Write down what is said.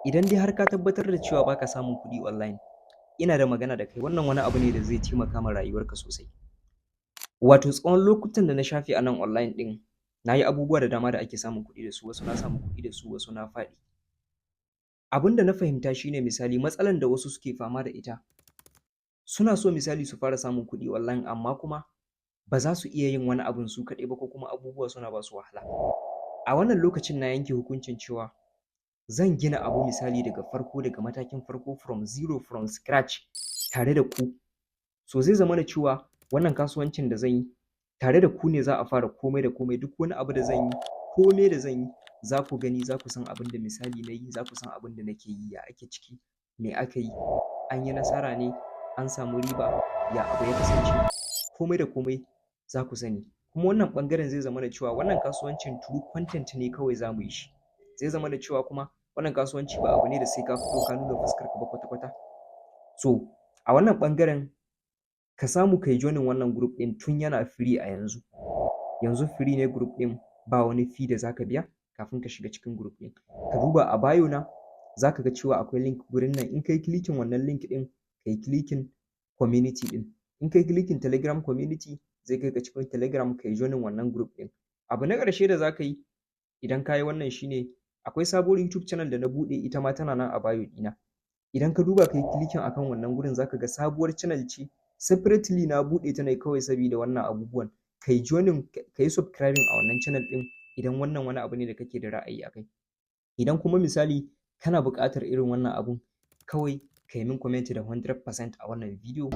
Idan dai har ka tabbatar da cewa baka samun kuɗi online, ina da magana da kai, wannan wani abu ne da zai taimaka ma rayuwarka sosai. Wato tsawon lokutan da na shafe a nan online ɗin, na yi abubuwa da dama da ake samun kuɗi da su, wasu na samu kuɗi da su, wasu na faɗi. Abin da na fahimta shine misali matsalan da wasu suke fama da ita, suna so misali su fara samun kuɗi online amma kuma ba za su iya yin wani abun su kaɗai ba ko kuma abubuwa suna ba su wahala. A wannan lokacin na yanke hukuncin cewa zan gina abu misali daga farko, daga matakin farko from zero, from scratch tare da ku. So zai zama da cewa wannan kasuwancin da zan yi tare da ku ne za a fara komai da komai, duk wani abu da zan yi, komai da zan yi za ku gani, za ku san abin da misali na yi, za ku san abin da nake yi, ya ake ciki, me aka yi, an yi nasara ne, an samu riba, ya abu ya kasance, komai da komai za ku sani. Kuma wannan ɓangaren zai zama da cewa wannan kasuwancin true content ne kawai za mu yi shi. Zai zama da cewa kuma wannan kasuwanci ba abu ne da sai ka fito ka nuna fuskarka ba kwata-kwata. So a wannan ɓangaren ka samu kai joinin wannan group ɗin tun yana free a yanzu. Yanzu free ne group ɗin, ba wani fee da za ka biya kafin ka shiga cikin group ɗin. Ka duba a bio na za ka ga cewa akwai link gurin nan, in kai clicking wannan link ɗin, kai clicking community ɗin. In kai clicking Telegram community zai kai ka cikin Telegram kai joinin wannan group ɗin. Abu na ƙarshe da za ka yi idan ka yi wannan shine akwai sabuwar YouTube channel da na buɗe, ita ma tana nan a bio ɗina. Idan ka duba kai clicking akan wannan gurin za ka ga sabuwar channel ce, separately na buɗe ta ne kawai saboda wannan abubuwan. Kai joinin, kai subscribing a wannan channel ɗin idan wannan wani abu ne da kake da ra'ayi a kai. Idan kuma misali kana buƙatar irin wannan abun, kawai kai min comment da 100% a wannan bidiyo.